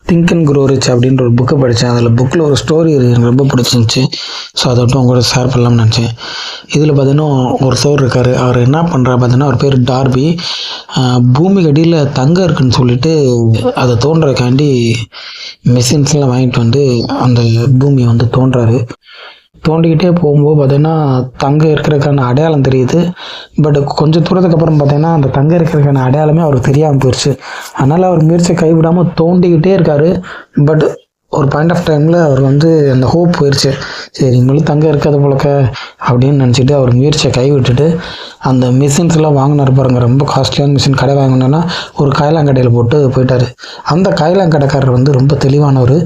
Think and grow rich அப்படின்ற ஒரு புக்கை படித்தேன். அதில் புக்கில் ஒரு ஸ்டோரி எனக்கு ரொம்ப பிடிச்சிருந்துச்சி. ஸோ அதை விட்டு உங்களோட ஷேர் பண்ணலாம்னு நினச்சேன். இதில் பார்த்தீங்கன்னா ஒருத்தவர் இருக்கார். அவர் என்ன பண்ணுறாரு பார்த்தீங்கன்னா, அவர் பேர் டார்பி. பூமிக்கு அடியில் தங்கம் இருக்குன்னு சொல்லிட்டு அதை தோன்றதுக்காண்டி மிஷின்ஸ்லாம் வாங்கிட்டு வந்து அந்த பூமியை வந்து தோன்றாரு. தோண்டிக்கிட்டே போகும்போது பார்த்தீங்கன்னா தங்கம் இருக்கிறதுக்கான அடையாளம் தெரியுது. பட் கொஞ்சம் தூரத்துக்கு அப்புறம் பார்த்தீங்கன்னா அந்த தங்கம் இருக்கிறதுக்கான அடையாளமே அவருக்கு தெரியாமல் போயிடுச்சு. அதனால் அவர் முயற்சியை கைவிடாமல் தோண்டிக்கிட்டே இருக்கார். பட் ஒரு பாயிண்ட் ஆஃப் டைமில் அவர் வந்து அந்த ஹோப் போயிடுச்சு. சரி இனிமேல் தங்கம் இருக்காது போலக்க அப்படின்னு நினச்சிட்டு அவர் முயற்சியை கைவிட்டுட்டு அந்த மிஷின்ஸ்லாம் வாங்கினார் பாருங்க. ரொம்ப காஸ்ட்லியான மிஷின் கடை வாங்கினோன்னா ஒரு காயலாங்கடையில் போட்டு போயிட்டார். அந்த காயலாங்கடைக்காரர் வந்து ரொம்ப தெளிவானவர்.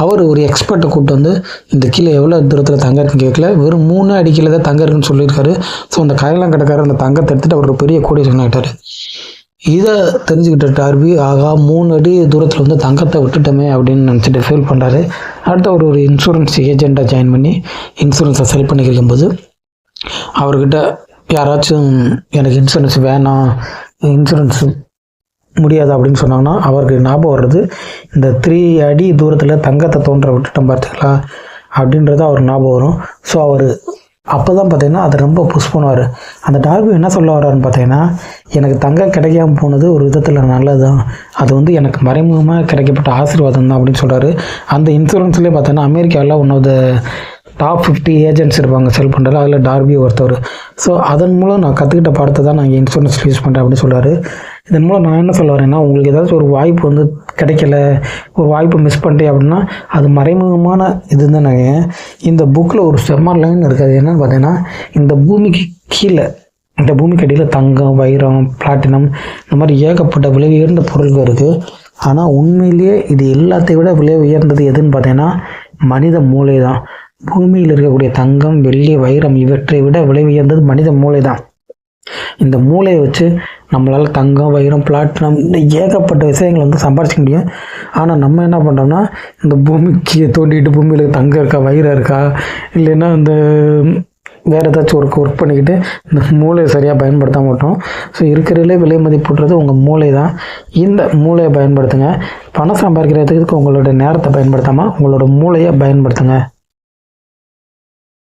அவர் ஒரு எக்ஸ்பர்ட்டை கூப்பிட்டு வந்து இந்த கீழே எவ்வளோ தூரத்தில் தங்கம் இருக்குன்னு கேட்கல, வெறும் 3 அடி கீழே தான் தங்கம் இருக்குன்னு சொல்லியிருக்காரு. ஸோ அந்த காயலாங்கடைக்காரர் அந்த தங்கத்தை எடுத்துகிட்டு அவர் ஒரு பெரிய கோடீஸ்வரன் ஆகிட்டார். இதை தெரிஞ்சுக்கிட்ட டார்பி, ஆகா 3 அடி தூரத்தில் வந்து தங்கத்தை விட்டுட்டோமே அப்படின்னு நினச்சிட்டு ஃபீல் பண்ணுறாரு. அடுத்து அவர் ஒரு இன்சூரன்ஸ் ஏஜெண்ட்டாக ஜாயின் பண்ணி இன்சூரன்ஸை செல் பண்ணி கேட்கும்போது அவர்கிட்ட யாராச்சும் எனக்கு இன்சூரன்ஸ் வேணாம், இன்சூரன்ஸ் முடியாது அப்படின்னு சொன்னாங்கன்னா அவருக்கு ஞாபகம் வர்றது இந்த 3 அடி தூரத்தில் தங்கத்தை தோன்ற விட்டுட்டோம் பார்த்தீங்களா அப்படின்றது அவர் ஞாபகம் வரும். ஸோ அவர் அப்போ தான் பார்த்தீங்கன்னா அதை ரொம்ப புஷ் பண்ணுவார். அந்த டார்பி என்ன சொல்ல வர்றாருன்னு பார்த்தீங்கன்னா, எனக்கு தங்கம் கிடைக்காம போனது ஒரு விதத்தில் நல்லது தான், அது வந்து எனக்கு மறைமுகமாக கிடைக்கப்பட்ட ஆசீர்வாதம் தான் அப்படின்னு சொல்கிறாரு. அந்த இன்சூரன்ஸ்லேயே பார்த்தீங்கன்னா அமெரிக்காவில் one of the top 50 agents இருப்பாங்க செல் பண்ணுறது, அதில் டார்பி ஒருத்தவர். ஸோ அதன் மூலம் நான் கற்றுக்கிட்ட பாடத்தை தான் நான் இன்சூரன்ஸ் யூஸ் பண்ணுறேன் அப்படின்னு சொல்கிறாரு. இதன் மூலம் நான் என்ன சொல்ல வரேன்னா, உங்களுக்கு ஏதாச்சும் ஒரு வாய்ப்பு வந்து கிடைக்கல, ஒரு வாய்ப்பை மிஸ் பண்ணிட்டேன் அப்படின்னா அது மறைமுகமான இது தானே. இந்த புக்கில் ஒரு செம்ம லைன் இருக்குது. அது என்னன்னு பார்த்தீங்கன்னா, இந்த பூமிக்கு கீழே, இந்த பூமிக்கு அடியில் தங்கம், வைரம், பிளாட்டினம் இந்த மாதிரி ஏகப்பட்ட விலை உயர்ந்த பொருள்கள் இருக்குது. ஆனால் உண்மையிலேயே இது எல்லாத்தையும் விட விலை உயர்ந்தது எதுன்னு பார்த்தீங்கன்னா மனித மூளை தான். பூமியில் இருக்கக்கூடிய தங்கம், வெள்ளி, வைரம் இவற்றை விட விலை உயர்ந்தது மனித மூளை தான். இந்த மூளையை வச்சு நம்மளால் தங்கம், வைரம், பிளாட்டினம் இந்த ஏகப்பட்ட விஷயங்கள் வந்து சம்பாதிச்சிக்க முடியும். ஆனால் நம்ம என்ன பண்ணுறோம்னா, இந்த பூமிக்கு தோண்டிட்டு பூமியில் தங்கம் இருக்கா, வைரம் இருக்கா, இல்லைன்னா இந்த வேறு ஏதாச்சும் ஒர்க் பண்ணிக்கிட்டு இந்த மூளையை சரியாக பயன்படுத்த மாட்டோம். ஸோ இருக்கிறதுலே விலை மதிப்புன்றது உங்கள் மூளை தான். இந்த மூளையை பயன்படுத்துங்க. பணம் சம்பாதிக்கிறதுக்கு உங்களோட நேரத்தை பயன்படுத்தாமல் உங்களோட மூளையை பயன்படுத்துங்க.